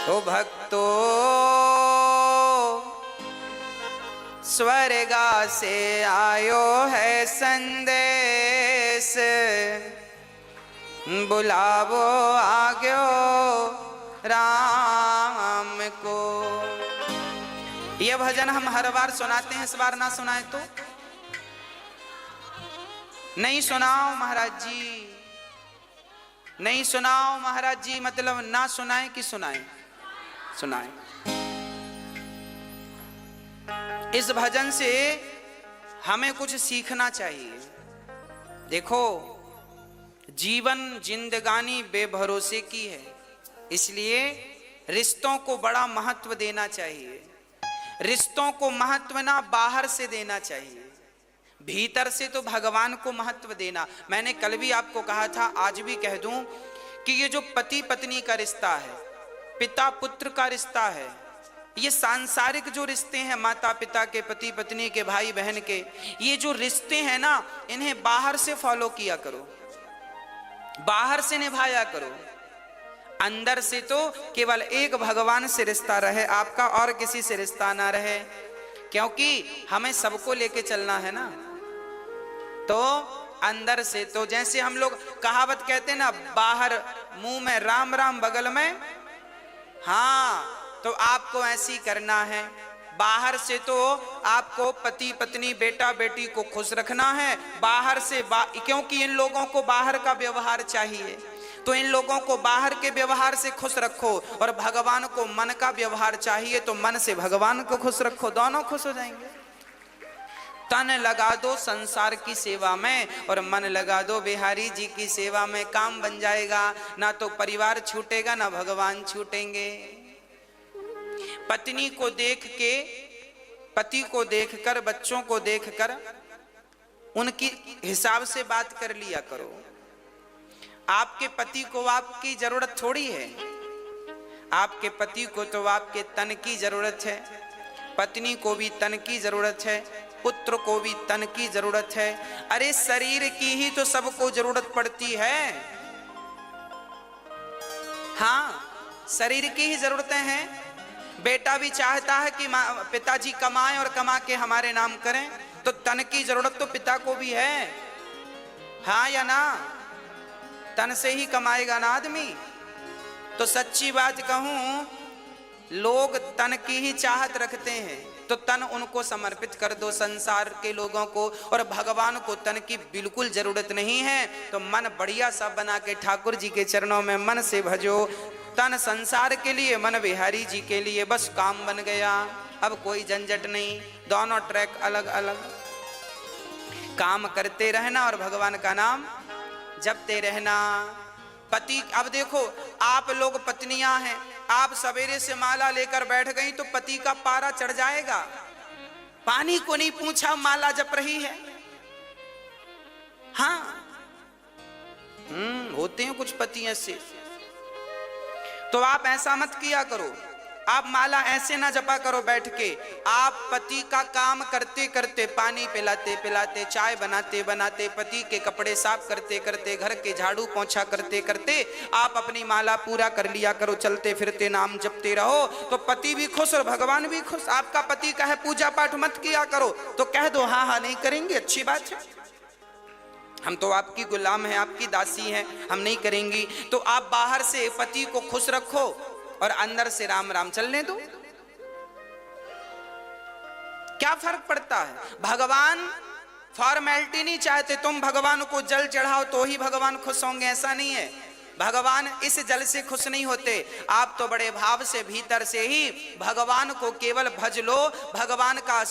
ओ भक्तो स्वर्गा से आयो है संदेश, बुलावो आग्यो राम को। यह भजन हम हर बार सुनाते हैं, इस बार ना सुनाए तो नहीं सुनाओ महाराज जी, नहीं सुनाओ महाराज जी, मतलब ना सुनाए कि सुनाए? सुनाए। इस भजन से हमें कुछ सीखना चाहिए। देखो, जीवन जिंदगानी बेभरोसे की है, इसलिए रिश्तों को बड़ा महत्व देना चाहिए। रिश्तों को महत्व ना बाहर से देना चाहिए, भीतर से तो भगवान को महत्व देना। मैंने कल भी आपको कहा था, आज भी कह दूं कि ये जो पति पत्नी का रिश्ता है, पिता पुत्र का रिश्ता है, ये सांसारिक जो रिश्ते हैं, माता पिता के, पति पत्नी के, भाई बहन के, ये जो रिश्ते हैं ना, इन्हें बाहर से फॉलो किया करो, बाहर से निभाया करो। अंदर से तो केवल एक भगवान से रिश्ता रहे आपका, और किसी से रिश्ता ना रहे, क्योंकि हमें सबको लेके चलना है ना। तो अंदर से तो जैसे हम लोग कहावत कहते हैं ना, बाहर मुंह में राम राम बगल में, हाँ, तो आपको ऐसी करना है। बाहर से तो आपको पति पत्नी बेटा बेटी को खुश रखना है, बाहर से क्योंकि इन लोगों को बाहर का व्यवहार चाहिए, तो इन लोगों को बाहर के व्यवहार से खुश रखो, और भगवान को मन का व्यवहार चाहिए, तो मन से भगवान को खुश रखो, दोनों खुश हो जाएंगे। तन लगा दो संसार की सेवा में और मन लगा दो बिहारी जी की सेवा में, काम बन जाएगा। ना तो परिवार छूटेगा, ना भगवान छूटेंगे। पत्नी को देख के, पति को देखकर, बच्चों को देखकर उनकी हिसाब से बात कर लिया करो। आपके पति को आपकी जरूरत थोड़ी है, आपके पति को तो आपके तन की जरूरत है, पत्नी को भी तन की जरूरत है, पुत्र को भी तन की जरूरत है। अरे शरीर की ही तो सबको जरूरत पड़ती है। हाँ, शरीर की ही जरूरतें हैं। बेटा भी चाहता है कि पिताजी कमाएं और कमा के हमारे नाम करें, तो तन की जरूरत तो पिता को भी है, हाँ या ना? तन से ही कमाएगा ना आदमी। तो सच्ची बात कहूं, लोग तन की ही चाहत रखते हैं, तो तन उनको समर्पित कर दो संसार के लोगों को, और भगवान को तन की बिल्कुल जरूरत नहीं है। तो मन बढ़िया सा बना के ठाकुर जी के चरणों में मन से भजो। तन संसार के लिए, मन बिहारी जी के लिए, बस काम बन गया। अब कोई झंझट नहीं, दोनों ट्रैक अलग अलग, काम करते रहना और भगवान का नाम जपते रहना। पति, अब देखो आप लोग पत्नियां हैं, आप सवेरे से माला लेकर बैठ गई तो पति का पारा चढ़ जाएगा। पानी को नहीं पूछा, माला जप रही है। हाँ, होते हैं कुछ पति ऐसे। तो आप ऐसा मत किया करो, आप माला ऐसे ना जपा करो बैठ के। आप पति का काम करते करते, पानी पिलाते पिलाते, चाय बनाते बनाते, पति के कपड़े साफ करते करते, घर के झाड़ू पोंछा करते करते आप अपनी माला पूरा कर लिया करो। चलते फिरते नाम जपते रहो, तो पति भी खुश और भगवान भी खुश। आपका पति कहे पूजा पाठ मत किया करो, तो कह दो हाँ हाँ नहीं करेंगे, अच्छी बात है, हम तो आपकी गुलाम हैं, आपकी दासी हैं, हम नहीं करेंगी। तो आप बाहर से पति को खुश रखो और अंदर से राम राम चलने दो। क्या फर्क पड़ता है? भगवान फॉर्मेलिटी नहीं चाहते, तुम भगवान को जल चढ़ाओ तो ही भगवान खुश होंगे, ऐसा नहीं है। भगवान इस जल से खुश नहीं होते। आप तो बड़े भाव से भीतर से ही भगवान को केवल भज लो, भगवान का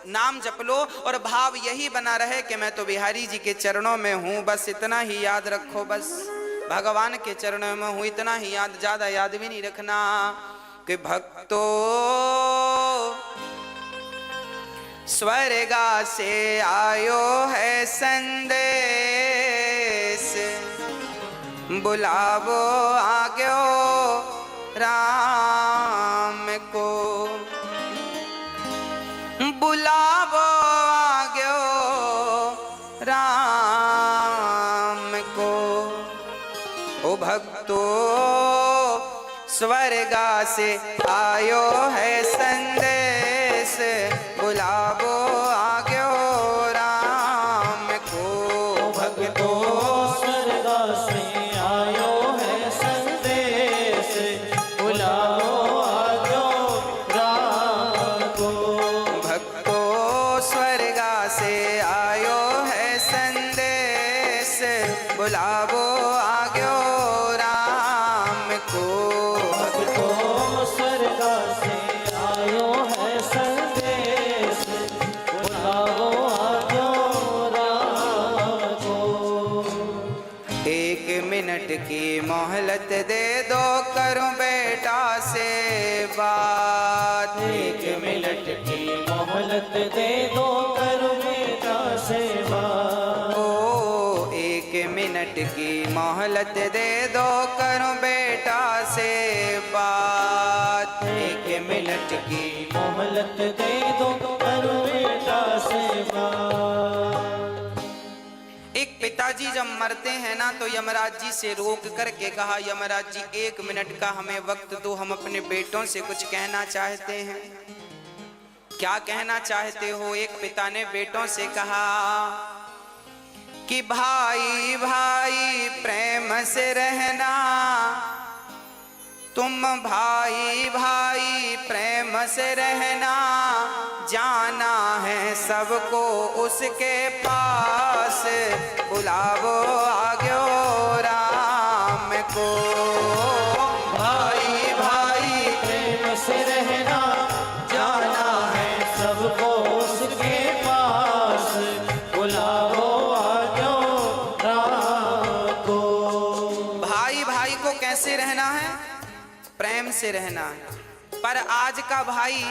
नाम जप लो, और भाव यही बना रहे कि मैं तो बिहारी जी के चरणों में हूं, बस इतना ही याद रखो। बस भगवान के चरणों में हूं, इतना ही याद, ज्यादा याद भी नहीं रखना। कि भक्तो स्वर्गा से आयो है संदेश, बुलावो आग्यो राम को, बुलावो आग्यो राम को। ओ भक्तो स्वर स्वर्गा से आयो है संदेश, बुलावो आग्यो राम को। भक्तो स्वर्गा से आयो है संदेश, बुलाओ आग्यो राम को। भक्तो स्वर्गा से आयो है संदेश, बुलावो आग्यो राम को। भक्तो स्वर्गा से आयो है संदेश, बुलाओ आग्यो राम को। 1 मिनट की मोहलत दे दो, करूं बेटा से बात। 1 मिनट की मोहलत दे दो, करो बेटा से बात। ओ 1 मिनट की मोहलत दे दो, करूं बेटा से बात। 1 मिनट की मोहलत दे दो, करो बेटा से बात। एक पिताजी जब मरते हैं ना तो यमराज जी से रोक करके कहा, यमराज जी 1 मिनट का हमें वक्त दो, हम अपने बेटों से कुछ कहना चाहते हैं। क्या कहना चाहते हो? एक पिता ने बेटों से कहा कि भाई भाई प्रेम से रहना, तुम भाई भाई प्रेम से रहना, जाना है सबको उसके पास, बुलावो आग्यो राम को। भाई भाई प्रेम से रहना, जाना है सबको उसके पास, बुलाओ आग्यो राम को। भाई भाई को कैसे रहना है? प्रेम से रहना है। पर आज का भाई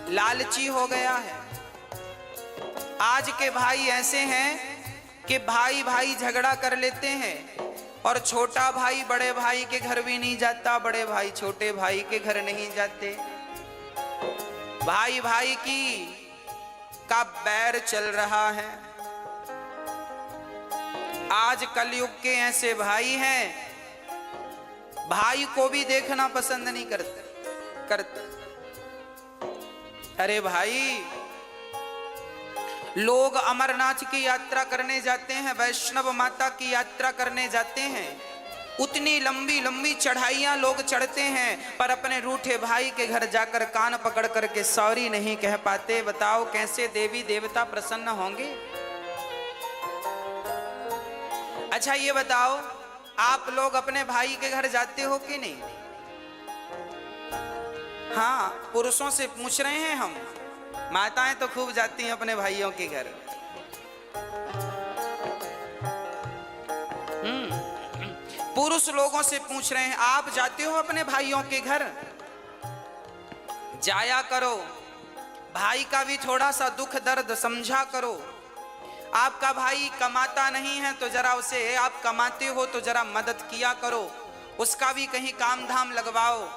लालची हो गया है। आज के भाई ऐसे हैं कि भाई भाई झगड़ा कर लेते हैं और छोटा भाई बड़े भाई के घर भी नहीं जाता, बड़े भाई छोटे भाई के घर नहीं जाते। भाई भाई की का बैर चल रहा है। आज कलयुग के ऐसे भाई हैं, भाई को भी देखना पसंद नहीं करते। अरे भाई, लोग अमरनाथ की यात्रा करने जाते हैं, वैष्णव माता की यात्रा करने जाते हैं, उतनी लंबी लंबी चढ़ाइयां लोग चढ़ते हैं, पर अपने रूठे भाई के घर जाकर कान पकड़ करके सॉरी नहीं कह पाते। बताओ कैसे देवी देवता प्रसन्न होंगे? अच्छा ये बताओ, आप लोग अपने भाई के घर जाते हो कि नहीं? हाँ, पुरुषों से पूछ रहे हैं हम। माताएं तो खूब जाती हैं अपने भाइयों के घर। पुरुष लोगों से पूछ रहे हैं, आप जाते हो अपने भाइयों के घर? जाया करो, भाई का भी थोड़ा सा दुख दर्द समझा करो। आपका भाई कमाता नहीं है तो जरा उसे, आप कमाते हो तो जरा मदद किया करो, उसका भी कहीं काम धाम लगवाओ,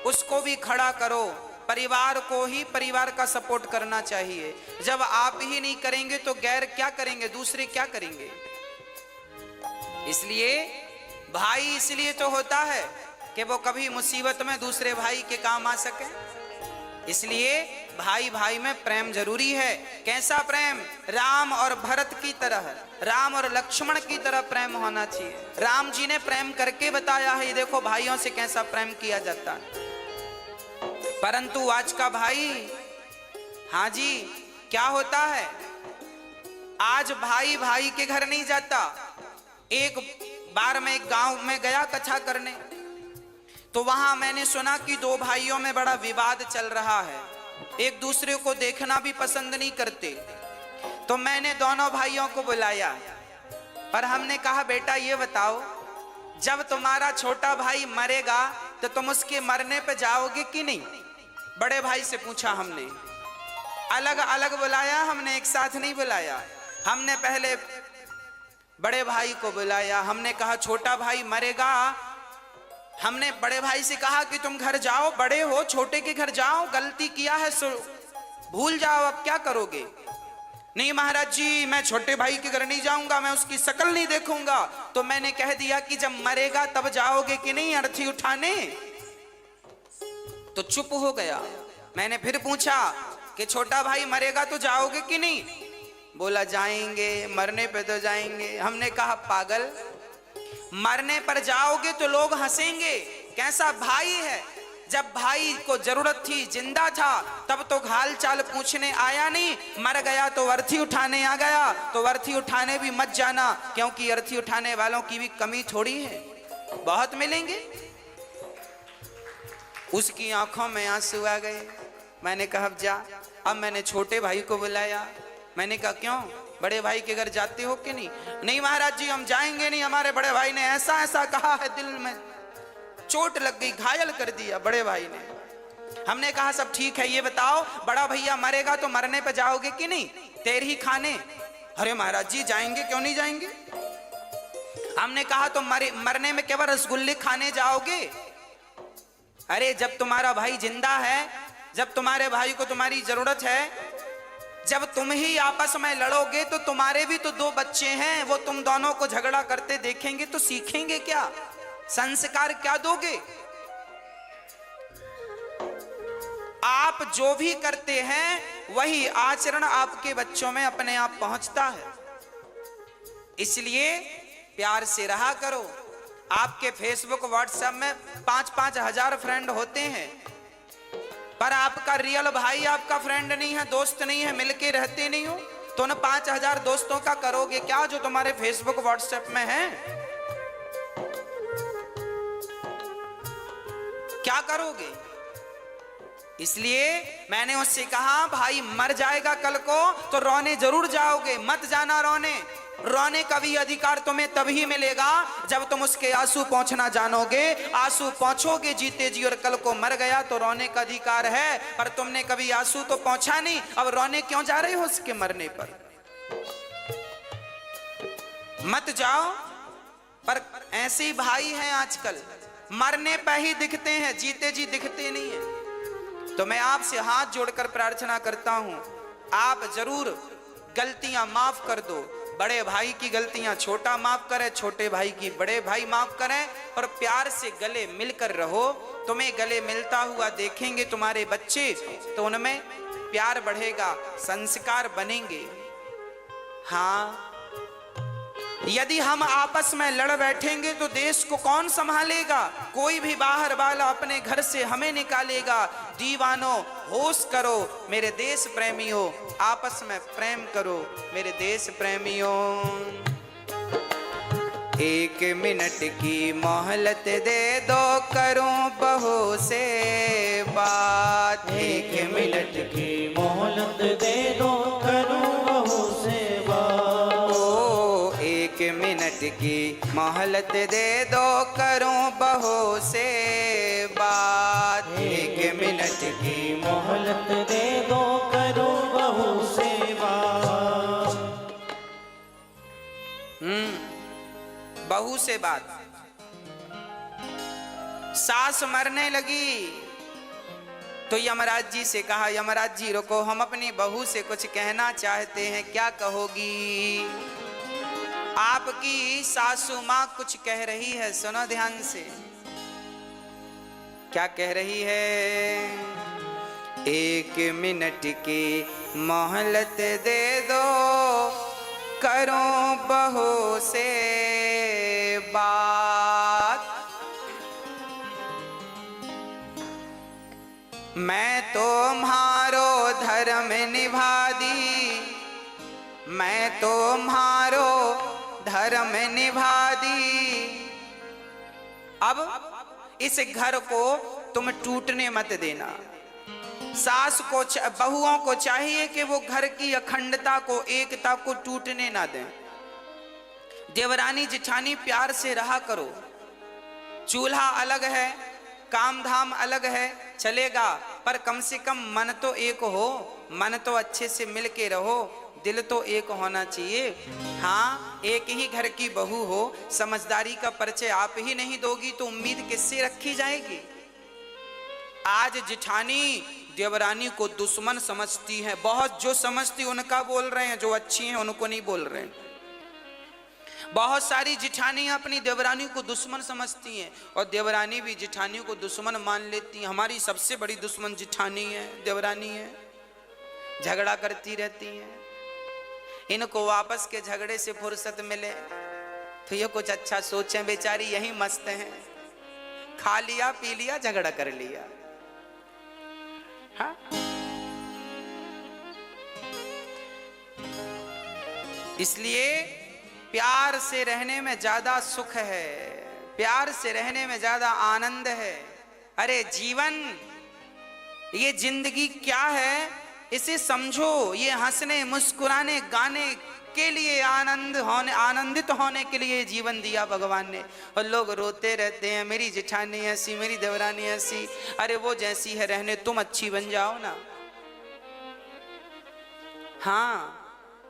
उसको भी खड़ा करो। परिवार को ही परिवार का सपोर्ट करना चाहिए। जब आप ही नहीं करेंगे तो गैर क्या करेंगे, दूसरे क्या करेंगे? इसलिए भाई इसलिए तो होता है कि वो कभी मुसीबत में दूसरे भाई के काम आ सके। इसलिए भाई भाई में प्रेम जरूरी है। कैसा प्रेम? राम और भरत की तरह, राम और लक्ष्मण की तरह प्रेम होना चाहिए। राम जी ने प्रेम करके बताया है, देखो भाइयों से कैसा प्रेम किया जाता है। परंतु आज का भाई, हाँ जी, क्या होता है? आज भाई भाई के घर नहीं जाता। एक बार मैं एक गांव में गया कथा करने, तो वहां मैंने सुना कि दो भाइयों में बड़ा विवाद चल रहा है, एक दूसरे को देखना भी पसंद नहीं करते। तो मैंने दोनों भाइयों को बुलाया, पर हमने कहा बेटा ये बताओ, जब तुम्हारा छोटा भाई मरेगा तो तुम उसके मरने पे जाओगे कि नहीं? बड़े भाई से पूछा हमने, अलग अलग बुलाया हमने, एक साथ नहीं बुलाया। हमने पहले बड़े भाई को बुलाया, हमने कहा छोटा भाई मरेगा। हमने बड़े भाई से कहा कि तुम घर जाओ, बड़े हो, छोटे के घर जाओ, गलती किया है सो भूल जाओ, अब क्या करोगे? नहीं महाराज जी, मैं छोटे भाई के घर नहीं जाऊंगा, मैं उसकी शक्ल नहीं देखूंगा। तो मैंने कह दिया कि जब मरेगा तब जाओगे कि नहीं अर्थी उठाने? तो चुप हो गया। मैंने फिर पूछा कि छोटा भाई मरेगा तो जाओगे कि नहीं? बोला जाएंगे, मरने पे तो जाएंगे। हमने कहा पागल, मरने पर जाओगे तो लोग हंसेंगे, कैसा भाई है। जब भाई को जरूरत थी, जिंदा था, तब तो हाल चाल पूछने आया नहीं, मर गया तो अर्थी उठाने आ गया। तो अर्थी उठाने भी मत जाना, क्योंकि अर्थी उठाने वालों की भी कमी थोड़ी है, बहुत मिलेंगे। उसकी आंखों में आंसू आ गए। मैंने कहा अब जा। अब मैंने छोटे भाई को बुलाया। मैंने कहा क्यों, बड़े भाई के घर जाते हो कि नहीं? नहीं महाराज जी हम जाएंगे नहीं, हमारे बड़े भाई ने ऐसा ऐसा कहा है, दिल में चोट लग गई, घायल कर दिया बड़े भाई ने। हमने कहा सब ठीक है, ये बताओ बड़ा भैया मरेगा तो मरने पे जाओगे कि नहीं, तेर ही खाने? अरे महाराज जी जाएंगे, क्यों नहीं जाएंगे। हमने कहा तो मरने में केवल रसगुल्ले खाने जाओगे? अरे जब तुम्हारा भाई जिंदा है, जब तुम्हारे भाई को तुम्हारी जरूरत है, जब तुम ही आपस में लड़ोगे तो तुम्हारे भी तो दो बच्चे हैं, वो तुम दोनों को झगड़ा करते देखेंगे तो सीखेंगे क्या, संस्कार क्या दोगे? आप जो भी करते हैं वही आचरण आपके बच्चों में अपने आप पहुंचता है। इसलिए प्यार से रहा करो। आपके फेसबुक व्हाट्सएप में 5-5 हजार फ्रेंड होते हैं, पर आपका रियल भाई आपका फ्रेंड नहीं है, दोस्त नहीं है, मिलके रहते नहीं हो, तो उन 5,000 दोस्तों का करोगे क्या जो तुम्हारे फेसबुक व्हाट्सएप में है? क्या करोगे? इसलिए मैंने उससे कहा भाई मर जाएगा कल को तो रोने जरूर जाओगे, मत जाना रोने। रोने का भी अधिकार तुम्हें तभी मिलेगा जब तुम उसके आंसू पहुंचना जानोगे। आंसू पहुंचोगे जीते जी, और कल को मर गया तो रोने का अधिकार है, पर तुमने कभी आंसू तो पहुंचा नहीं, अब रोने क्यों जा रहे हो उसके मरने पर? मत जाओ। पर ऐसे ही भाई हैं आजकल, मरने पर ही दिखते हैं, जीते जी दिखते नहीं है। तो मैं आपसे हाथ जोड़कर प्रार्थना करता हूं, आप जरूर गलतियां माफ कर दो। बड़े भाई की गलतियां छोटा माफ करे, छोटे भाई की बड़े भाई माफ करें, और प्यार से गले मिलकर रहो। तुम्हें गले मिलता हुआ देखेंगे तुम्हारे बच्चे तो उनमें प्यार बढ़ेगा, संस्कार बनेंगे। हाँ, यदि हम आपस में लड़ बैठेंगे तो देश को कौन संभालेगा? कोई भी बाहर वाला अपने घर से हमें निकालेगा। दीवानों होश करो मेरे देश प्रेमियों, आपस में प्रेम करो मेरे देश प्रेमियों। 1 मिनट की मोहलत दे दो, करूं बहू से बात। 1 मिनट की मोहलत दे दो, करूं बहू से बात। 1 मिनट की मोहलत दे दो, करूं बहू से बात। 1 मिनट की मोहलत दे दो, करूं बहू से बात। बहू से बात। सास मरने लगी तो यमराज जी से कहा, यमराज जी रुको, हम अपनी बहू से कुछ कहना चाहते हैं, क्या कहोगी? आपकी सासू माँ कुछ कह रही है, सुनो ध्यान से। क्या कह रही है? 1 मिनट की मोहलत दे दो, करूं बहू से बात। मैं तुम्हारो धर्म निभा दी, मैं तुम्हारो धर्म निभा दी। अब इस घर को तुम टूटने मत देना। सास को, बहुओं को चाहिए कि वो घर की अखंडता को, एकता को टूटने ना दें। देवरानी जिठानी प्यार से रहा करो। चूल्हा अलग है, काम धाम अलग है, चलेगा, पर कम से कम मन तो एक हो, मन तो अच्छे से मिल के रहो, दिल तो एक होना चाहिए। हाँ, एक ही घर की बहू हो, समझदारी का परिचय आप ही नहीं दोगी तो उम्मीद किससे रखी जाएगी? आज जिठानी देवरानी को दुश्मन समझती है, बहुत जो समझती उनका बोल रहे हैं, जो अच्छी हैं उनको नहीं बोल रहे हैं। बहुत सारी जिठानियां अपनी देवरानी को दुश्मन समझती हैं और देवरानी भी जिठानियों को दुश्मन मान लेती हैं। हमारी सबसे बड़ी दुश्मन जिठानी है, देवरानी है, झगड़ा करती रहती हैं। इनको वापस के झगड़े से फुर्सत मिले तो ये कुछ अच्छा सोचें, बेचारी यही मस्त हैं, खा लिया पी लिया झगड़ा कर लिया। हाँ? इसलिए प्यार से रहने में ज्यादा सुख है, प्यार से रहने में ज्यादा आनंद है। अरे जीवन, ये जिंदगी क्या है इसे समझो। ये हंसने मुस्कुराने गाने के लिए, आनंदित होने के लिए जीवन दिया भगवान ने। और लोग रोते रहते हैं, मेरी जिठानी ऐसी, मेरी देवरानी ऐसी। अरे वो जैसी है रहने, तुम अच्छी बन जाओ ना। हाँ,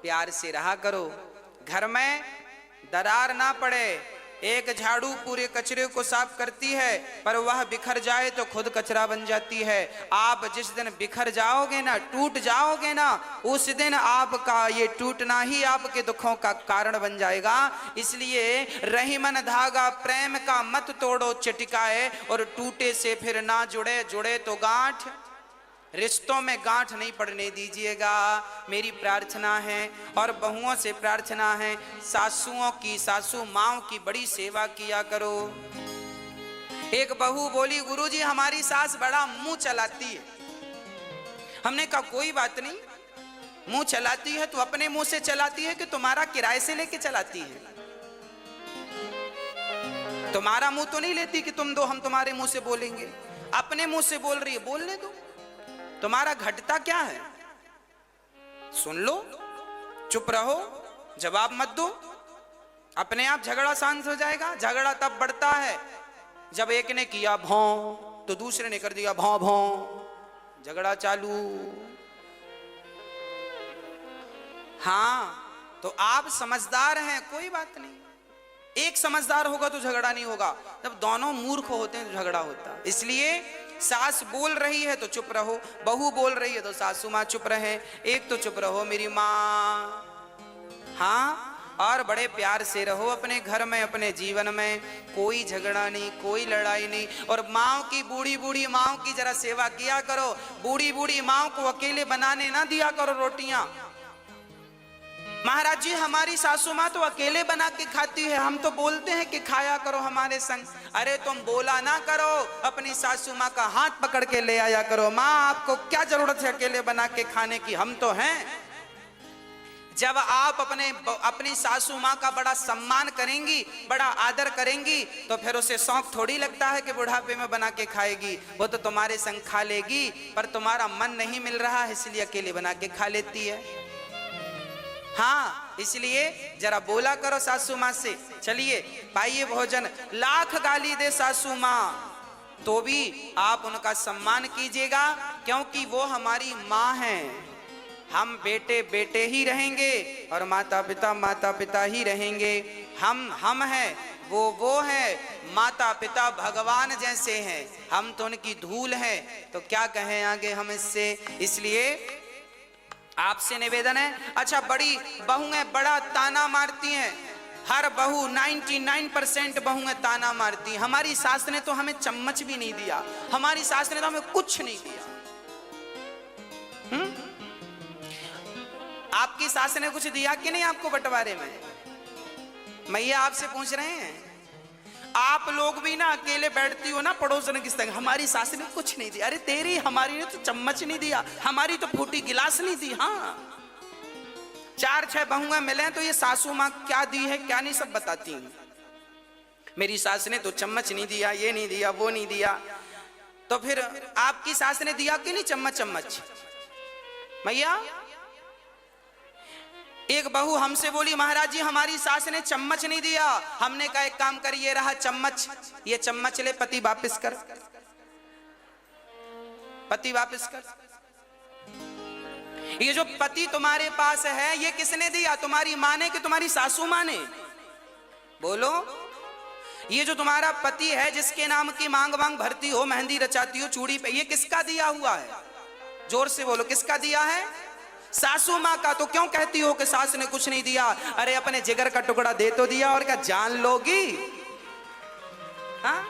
प्यार से रहा करो, घर में दरार ना पड़े। एक झाड़ू पूरे कचरे को साफ करती है, पर वह बिखर जाए तो खुद कचरा बन जाती है। आप जिस दिन बिखर जाओगे ना, टूट जाओगे ना, उस दिन आपका ये टूटना ही आपके दुखों का कारण बन जाएगा। इसलिए रही मन धागा प्रेम का मत तोड़ो चटिकाए, और टूटे से फिर ना जुड़े, जुड़े तो गांठ। रिश्तों में गांठ नहीं पड़ने दीजिएगा, मेरी प्रार्थना है। और बहुओं से प्रार्थना है, सासुओं की, सासू माओं की बड़ी सेवा किया करो। एक बहू बोली, गुरुजी हमारी सास बड़ा मुंह चलाती है। हमने कहा कोई बात नहीं, मुंह चलाती है तो अपने मुंह से चलाती है कि तुम्हारा किराए से लेके चलाती है? तुम्हारा मुंह तो नहीं लेती कि तुम दो हम तुम्हारे मुंह से बोलेंगे। अपने मुंह से बोल रही है, बोलने दो। तुम्हारा घटता क्या है? सुन लो, चुप रहो, जवाब मत दो, अपने आप झगड़ा शांत हो जाएगा। झगड़ा तब बढ़ता है जब एक ने किया भौं तो दूसरे ने कर दिया भौं भौं, झगड़ा चालू। हाँ, तो आप समझदार हैं, कोई बात नहीं। एक समझदार होगा तो झगड़ा नहीं होगा, जब दोनों मूर्ख होते हैं तो झगड़ा होता है। इसलिए सास बोल रही है तो चुप रहो, बहू बोल रही है तो सासू माँ चुप रहे, एक तो चुप रहो मेरी माँ। हाँ, और बड़े प्यार से रहो अपने घर में, अपने जीवन में। कोई झगड़ा नहीं, कोई लड़ाई नहीं। और माँ की, बूढ़ी बूढ़ी माँ की जरा सेवा किया करो। बूढ़ी बूढ़ी माँ को अकेले बनाने ना दिया करो रोटियां। महाराज जी हमारी सासू माँ तो अकेले बना के खाती है, हम तो बोलते हैं कि खाया करो हमारे संग। अरे तुम बोला ना करो, अपनी सासू माँ का हाथ पकड़ के ले आया करो। माँ आपको क्या जरूरत है अकेले बना के खाने की, हम तो हैं। जब आप अपनी सासू माँ का बड़ा सम्मान करेंगी, बड़ा आदर करेंगी, तो फिर उसे शौक थोड़ी लगता है कि बुढ़ापे में बना के खाएगी। वो तो तुम्हारे संग खा लेगी, पर तुम्हारा मन नहीं मिल रहा है इसलिए अकेले बना के खा लेती है। हाँ, इसलिए जरा बोला करो सासू माँ से, चलिए पाइए भोजन। लाख गाली दे सासू माँ तो भी आप उनका सम्मान कीजिएगा, क्योंकि वो हमारी माँ हैं। हम बेटे बेटे ही रहेंगे और माता पिता ही रहेंगे। हम हैं, वो है। माता पिता भगवान जैसे हैं, हम तो उनकी धूल हैं, तो क्या कहें आगे हम इससे। इसलिए आपसे निवेदन है। अच्छा, बड़ी बहुएं बड़ा ताना मारती हैं, हर बहू 99% बहुएं ताना मारती हैं। हमारी सास ने तो हमें चम्मच भी नहीं दिया, हमारी सास ने तो हमें कुछ नहीं दिया। आपकी सास ने कुछ दिया कि नहीं आपको बंटवारे में? मैया आपसे पूछ रहे हैं। आप लोग भी ना अकेले बैठती हो ना पड़ोसन की संग, हमारी सास ने कुछ नहीं दिया। अरे तेरी, हमारी ने तो चम्मच नहीं दिया, हमारी तो फूटी गिलास नहीं दी। हाँ, 4-6 बहुएं मिले तो ये सासू माँ क्या दी है क्या नहीं सब बताती हैं। मेरी सास ने तो चम्मच नहीं दिया, ये नहीं दिया, वो नहीं दिया। तो फिर आपकी सास ने दिया कि नहीं चम्मच? मैया, एक बहू हमसे बोली, महाराज जी हमारी सास ने चम्मच नहीं दिया। हमने कहा एक काम कर, ये रहा चम्मच, ये चम्मच ले, पति वापस कर, पति वापस कर। ये जो पति तुम्हारे पास है ये किसने दिया? तुम्हारी माँ ने कि तुम्हारी सासू माँ ने? बोलो। ये जो तुम्हारा पति है जिसके नाम की मांग वांग भरती हो, मेहंदी रचाती हो चूड़ी पे, ये किसका दिया हुआ है? जोर से बोलो, किसका दिया है? सासू माँ का तो क्यों कहती हो कि सास ने कुछ नहीं दिया? अरे अपने जिगर का टुकड़ा दे तो दिया, और क्या जान लोगी? हाँ,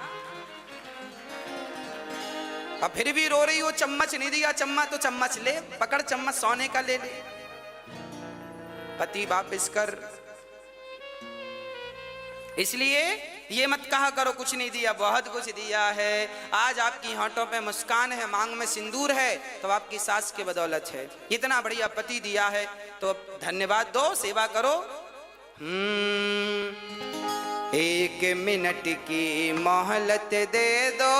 अब फिर भी रो रही हो, चम्मच नहीं दिया। चम्मच तो चम्मच ले, पकड़ चम्मच, सोने का ले ले। पति वापिस कर। इसलिए ये मत कहा करो कुछ नहीं दिया, बहुत कुछ दिया है। आज आपकी होंठों पे मुस्कान है, मांग में सिंदूर है, तो आपकी सास की बदौलत है। इतना बढ़िया पति दिया है तो धन्यवाद दो, सेवा करो। एक मिनट की मोहलत दे दो,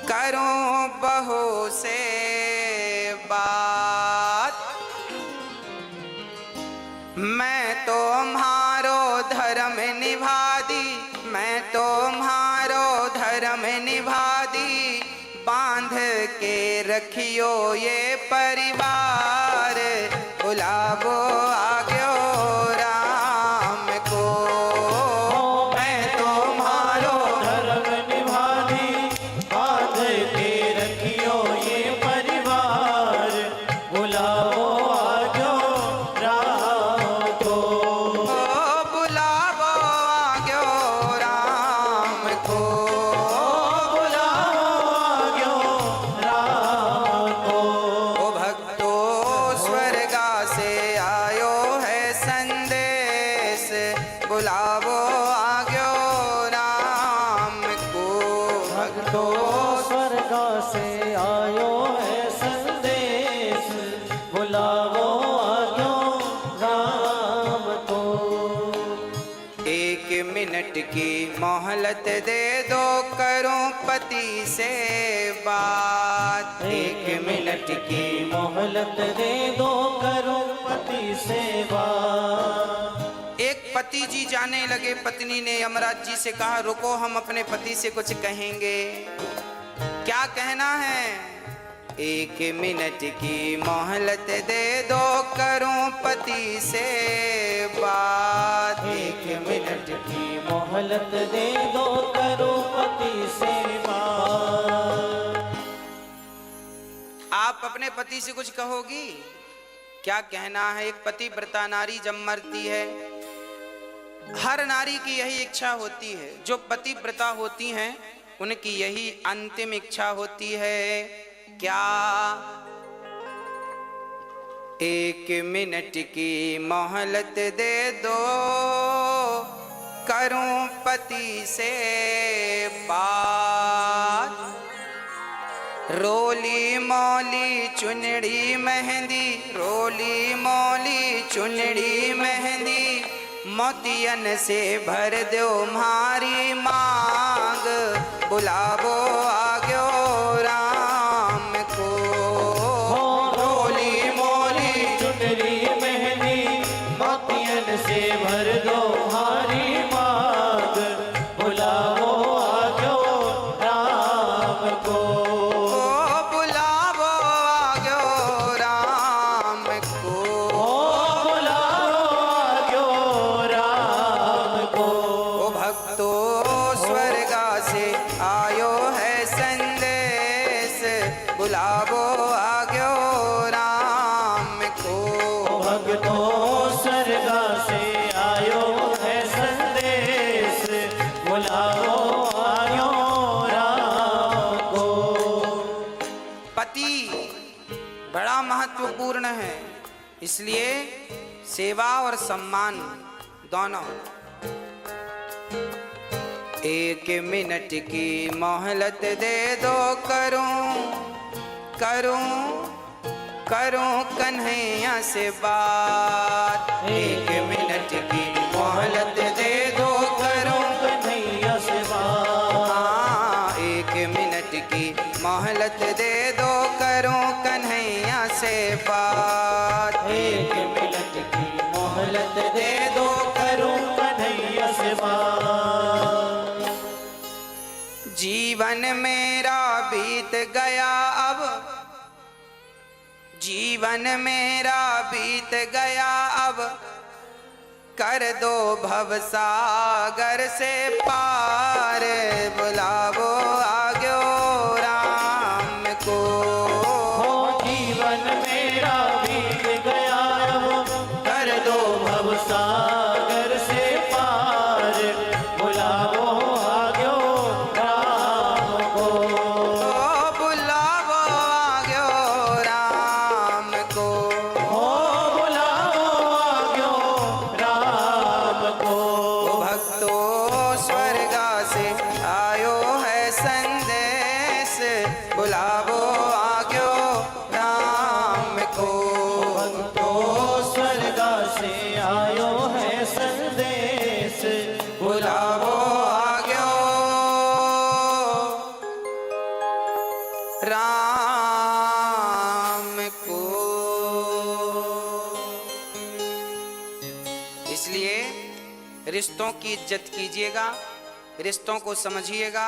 करूं बहू से बात। मैं तुम्हारो धर्म निभा दी, मैं तुम्हारो धर्म निभा दी। बांध के रखियो ये परिवार, बुलावो आग्यो राम को। मैं तुम्हारो धर्म निभा दी, बांध के रखियो ये परिवार, बुलाओ आजो राम को। बुलावो आग्यो राम को, बुलाओ आजो राम को। ओ भक्तो स्वर्गा से आयो है संदेश, बुलावो आग्यो राम को। भक्तो स्वर्ग से आयो है संदेश, बुलाओ आजो राम को। एक मिनट की मोहलत दे दो, करूं पति से बात। एक मिनट की मोहलत दे दो, करो पति सेवा। एक पति जी जाने लगे, पत्नी ने यमराज जी से कहा, रुको हम अपने पति से कुछ कहेंगे। क्या कहना है? एक मिनट की मोहलत दे दो, करूं पति से बात। एक मिनट की मोहलत दे दो, करो पति सेवा। आप अपने पति से कुछ कहोगी? क्या कहना है? एक पतिव्रता नारी जब मरती है, हर नारी की यही इच्छा होती है। जो पतिव्रता होती हैं उनकी यही अंतिम इच्छा होती है। क्या? एक मिनट की मोहलत दे दो, करूं पति से बात। रोली मोली चुनड़ी मेहंदी, रोली मोली चुनड़ी मेहंदी, मोतियन से भर दो मारी मांग, बुलावो आग्यो राम को। रोली मोली चुनरी मेहंदी, मोतियन से भर दो हमारी मांग, बुलाओ आजो राम को। बुलावो आग्यो राम को। बुलाओ आजो राम को। ओ भक्तो स्वर्गा से आयो है संदेश, बुलावो आग्यो राम को। भक्तो स्वर्गा से आयो है संदेश, बुलाओ आयो राम को। पति बड़ा महत्वपूर्ण है, इसलिए सेवा और सम्मान दोनों। एक मिनट की मोहलत दे दो, करूं कन्हैया से बात। एक मिनट की मोहलत दे दो, करूं कन्हैया से बात। हाँ, एक मिनट की मोहलत दे दो, करूं कन्हैया से बात। एक मिनट की मोहलत दे दो, करूं कन्हैया से बात। जीवन मेरा बीत गया अब, जीवन मेरा बीत गया अब, कर दो भवसागर से पार, बुलावो आग्यो राम को। हो जीवन बुलावो आग्यो राम को। भक्तो स्वर्गा से आयो है संदेश, बुलावो आग्यो राम को। इसलिए रिश्तों की इज्जत कीजिएगा, रिश्तों को समझिएगा,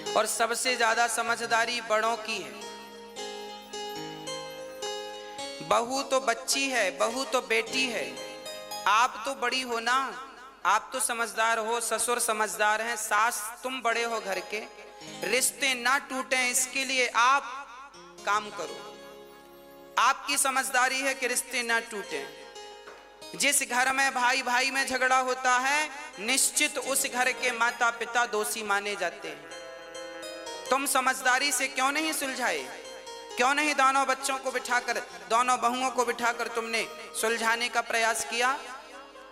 और सबसे ज्यादा समझदारी बड़ों की है। बहू तो बच्ची है, बहू तो बेटी है, आप तो बड़ी हो ना, आप तो समझदार हो, ससुर समझदार हैं, सास तुम बड़े हो घर के। रिश्ते ना टूटें इसके लिए आप काम करो। आपकी समझदारी है कि रिश्ते ना टूटें। जिस घर में भाई भाई में झगड़ा होता है, निश्चित उस घर के माता पिता दोषी माने जाते हैं। तुम समझदारी से क्यों नहीं सुलझाए? क्यों नहीं दोनों बच्चों को बिठाकर, दोनों बहुओं को बिठाकर तुमने सुलझाने का प्रयास किया?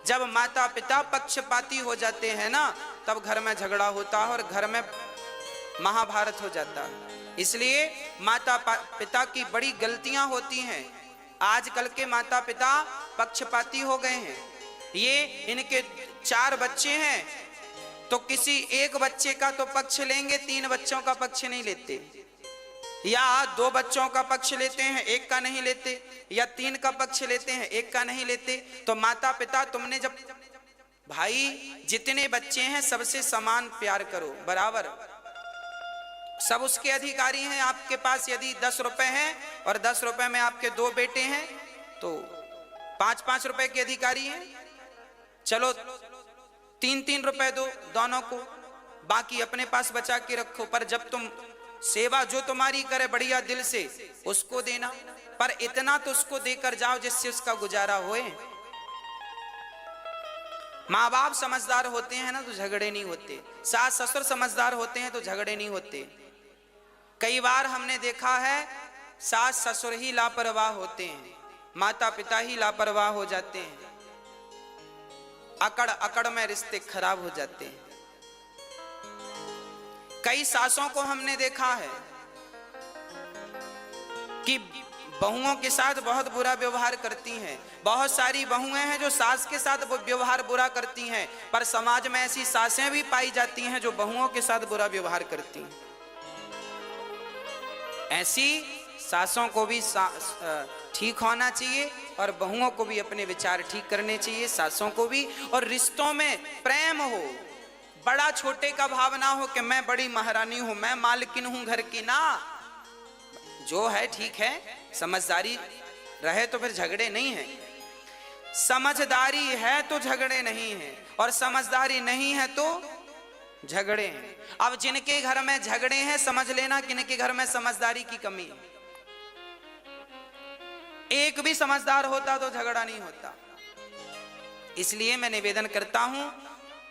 जब माता पिता पक्षपाती हो जाते हैं ना, तब घर में झगड़ा होता है और घर में महाभारत हो जाता है। इसलिए माता पिता की बड़ी गलतियां होती हैं। आजकल के माता पिता पक्षपाती हो गए हैं। ये इनके 4 बच्चे हैं तो किसी एक बच्चे का तो पक्ष लेंगे, 3 बच्चों का पक्ष नहीं लेते, या 2 बच्चों का पक्ष लेते हैं, 1 का नहीं लेते, या 3 का पक्ष लेते हैं, 1 का नहीं लेते। तो माता पिता, तुमने जब भाई जितने बच्चे हैं सबसे समान प्यार करो, बराबर, सब उसके अधिकारी हैं। आपके पास यदि 10 रुपए हैं और 10 रुपए में आपके 2 बेटे हैं तो 5-5 रुपए के अधिकारी हैं। चलो 3-3 रुपए दो दोनों को, बाकी अपने पास बचा के रखो। पर जब तुम सेवा जो तुम्हारी करे बढ़िया दिल से, उसको देना, पर इतना तो उसको देकर जाओ जिससे उसका गुजारा होए। माँ बाप समझदार होते हैं ना तो झगड़े नहीं होते, सास ससुर समझदार होते हैं तो झगड़े नहीं होते। कई बार हमने देखा है सास ससुर ही लापरवाह होते हैं, माता पिता ही लापरवाह हो जाते हैं, अकड़ अकड़ में रिश्ते खराब हो जाते हैं। कई सासों को हमने देखा है कि बहुओं के साथ बहुत बुरा व्यवहार करती हैं। बहुत सारी बहुएं हैं जो सास के साथ व्यवहार बुरा करती हैं, पर समाज में ऐसी सासें भी पाई जाती हैं जो बहुओं के साथ बुरा व्यवहार करती हैं। ऐसी सासों को भी ठीक होना चाहिए और बहुओं को भी अपने विचार ठीक करने चाहिए, सासों को भी। और रिश्तों में प्रेम हो, बड़ा छोटे का भाव ना हो कि मैं बड़ी महारानी हूं, मैं मालकिन हूं घर की, ना। जो है ठीक है, समझदारी रहे तो फिर झगड़े नहीं है। समझदारी है तो झगड़े नहीं है, और समझदारी नहीं है तो झगड़े हैं। अब जिनके घर में झगड़े हैं, समझ लेना कि इनके घर में समझदारी की कमी है। एक भी समझदार होता तो झगड़ा नहीं होता। इसलिए मैं निवेदन करता हूं,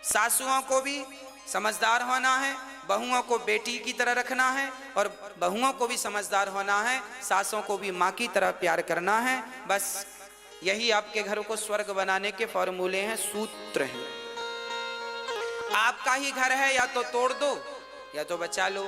सासुओं को भी समझदार होना है, बहुओं को बेटी की तरह रखना है, और बहुओं को भी समझदार होना है, सासों को भी माँ की तरह प्यार करना है। बस यही आपके घर को स्वर्ग बनाने के फॉर्मूले हैं, सूत्र हैं। आपका ही घर है, या तो तोड़ दो या तो बचा लो।